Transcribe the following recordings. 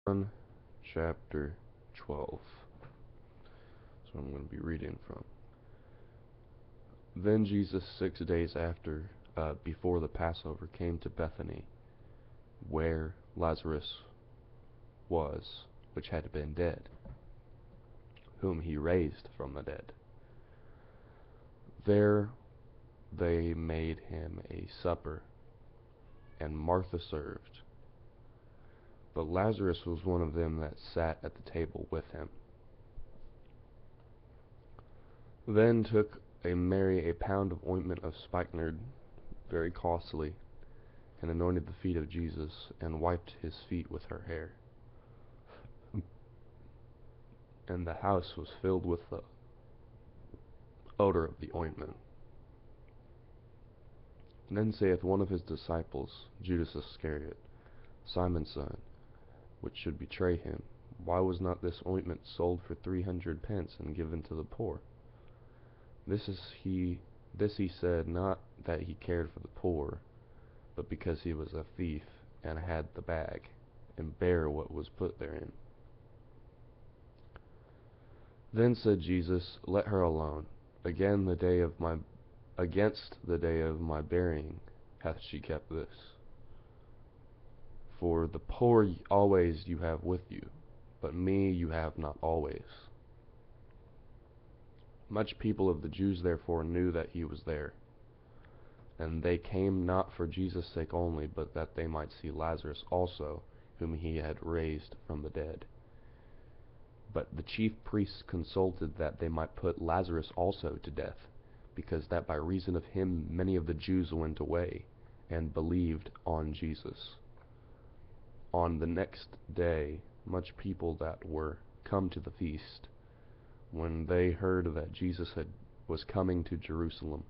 John chapter 12. So I'm going to be reading from. Then Jesus, 6 days before the Passover, came to Bethany, where Lazarus was, which had been dead, whom he raised from the dead. There they made him a supper, and Martha served. But Lazarus was one of them that sat at the table with him. Then took Mary a pound of ointment of spikenard, very costly, and anointed the feet of Jesus, and wiped his feet with her hair. And the house was filled with the odor of the ointment. Then saith one of his disciples, Judas Iscariot, Simon's son, which should betray him, Why was not this ointment sold for 300 pence and given to the poor? This he said, not that he cared for the poor, but because he was a thief, and had the bag, and bare what was put therein. Then said Jesus, Let her alone. Against the day of my burying hath she kept this. For the poor always you have with you, but me you have not always. Much people of the Jews therefore knew that he was there. And they came not for Jesus' sake only, but that they might see Lazarus also, whom he had raised from the dead. But the chief priests consulted that they might put Lazarus also to death, because that by reason of him many of the Jews went away, and believed on Jesus. On the next day much people that were come to the feast, when they heard that Jesus was coming to Jerusalem,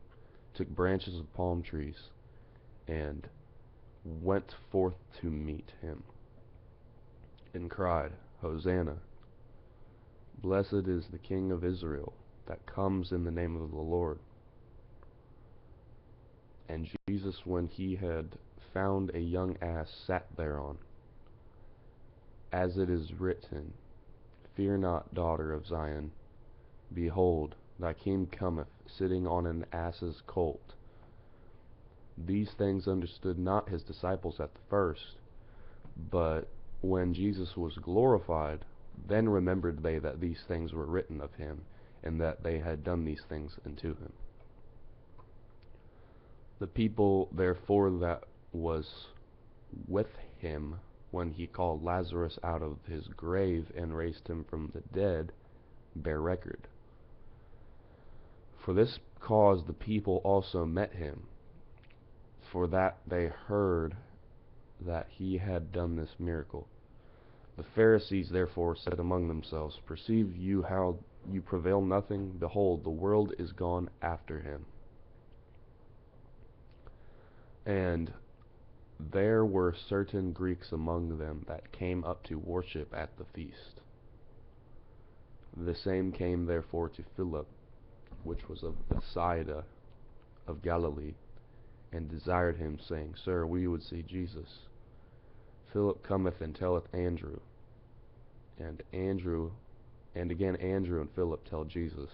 took branches of palm trees, and went forth to meet him, and cried, Hosanna! Blessed is the King of Israel, that comes in the name of the Lord. And Jesus, when he had found a young ass, sat thereon, as it is written, Fear not, daughter of Zion, behold, thy King cometh, sitting on an ass's colt. These things understood not his disciples at the first, but when Jesus was glorified, then remembered they that these things were written of him, and that they had done these things unto him. The people therefore that was with him when he called Lazarus out of his grave and raised him from the dead bear record. For this cause the people also met him, for that they heard that he had done this miracle. The Pharisees therefore said among themselves, Perceive you how you prevail nothing? Behold, the world is gone after him. And there were certain Greeks among them that came up to worship at the feast. The same came therefore to Philip, which was of Bethsaida of Galilee, and desired him, saying, Sir, we would see Jesus. Philip cometh and telleth Andrew, and again Andrew and Philip tell Jesus.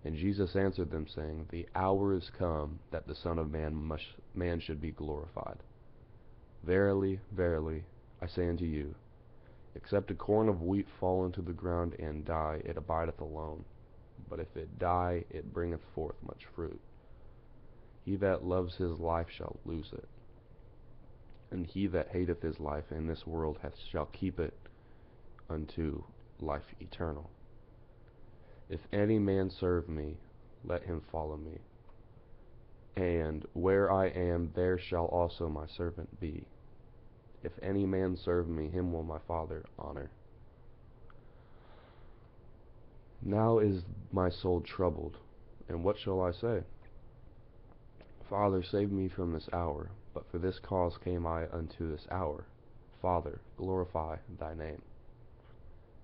And Jesus answered them, saying, The hour is come that the Son of Man should be glorified. Verily, verily, I say unto you, except a corn of wheat fall into the ground and die, it abideth alone. But if it die, it bringeth forth much fruit. He that loves his life shall lose it, and he that hateth his life in this world shall keep it unto life eternal. If any man serve me, let him follow me. And where I am, there shall also my servant be. If any man serve me, him will my Father honor. Now is my soul troubled, and what shall I say? Father, save me from this hour. But for this cause came I unto this hour. Father, glorify thy name.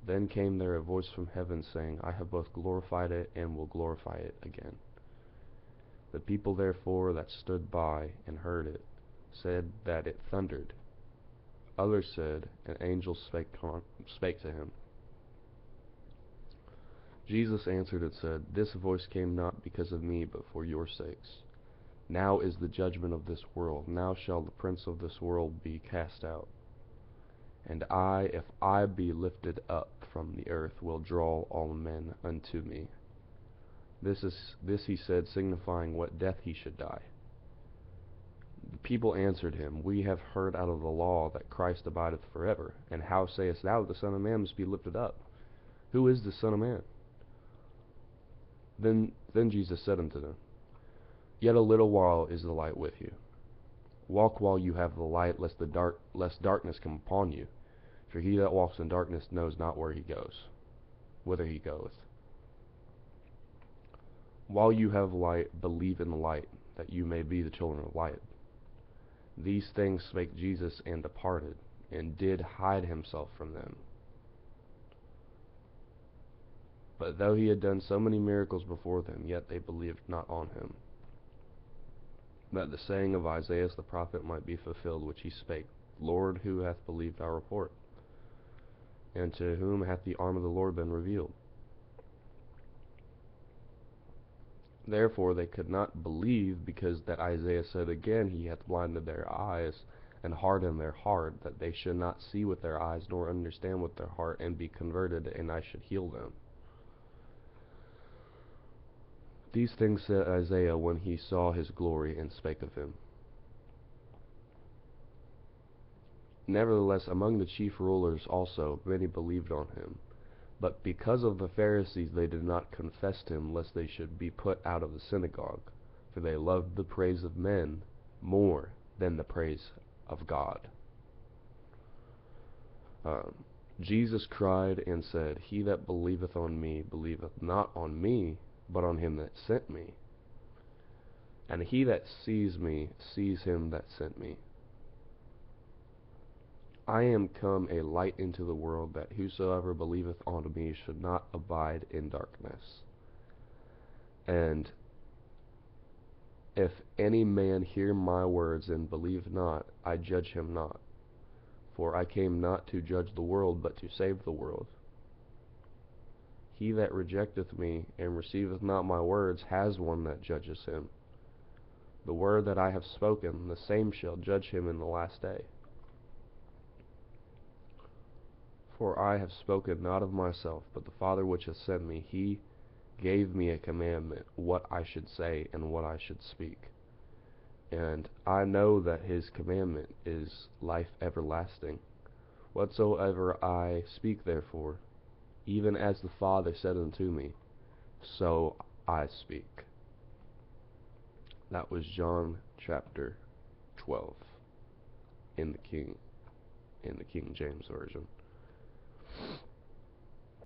Then came there a voice from heaven, saying, I have both glorified it, and will glorify it again. The people therefore that stood by and heard it said that it thundered. Others said, An angel spake to him. Jesus answered and said, This voice came not because of me, but for your sakes. Now is the judgment of this world. Now shall the prince of this world be cast out. And I, if I be lifted up from the earth, will draw all men unto me. This he said, signifying what death he should die. The people answered him, We have heard out of the law that Christ abideth forever. And how sayest thou that the Son of Man must be lifted up? Who is the Son of Man? Then Jesus said unto them, Yet a little while is the light with you. Walk while you have the light, lest darkness come upon you. For he that walks in darkness knows not whither he goeth. While you have light, believe in the light, that you may be the children of light. These things spake Jesus, and departed, and did hide himself from them. But though he had done so many miracles before them, yet they believed not on him. That the saying of Isaiah the prophet might be fulfilled, which he spake, Lord, who hath believed our report? And to whom hath the arm of the Lord been revealed? Therefore they could not believe, because that Isaiah said again, He hath blinded their eyes, and hardened their heart, that they should not see with their eyes, nor understand with their heart, and be converted, and I should heal them. These things said Isaiah when he saw his glory, and spake of him. Nevertheless, among the chief rulers also many believed on him. But because of the Pharisees they did not confess him, lest they should be put out of the synagogue. For they loved the praise of men more than the praise of God. Jesus cried and said, He that believeth on me believeth not on me, but on him that sent me. And he that sees me sees him that sent me. I am come a light into the world, that whosoever believeth on me should not abide in darkness. And if any man hear my words and believe not, I judge him not. For I came not to judge the world, but to save the world. He that rejecteth me and receiveth not my words has one that judges him. The word that I have spoken, the same shall judge him in the last day. For I have spoken not of myself, but the Father which hath sent me, he gave me a commandment, what I should say and what I should speak. And I know that his commandment is life everlasting. Whatsoever I speak therefore, even as the Father said unto me, so I speak. That was John chapter 12 in the King James Version.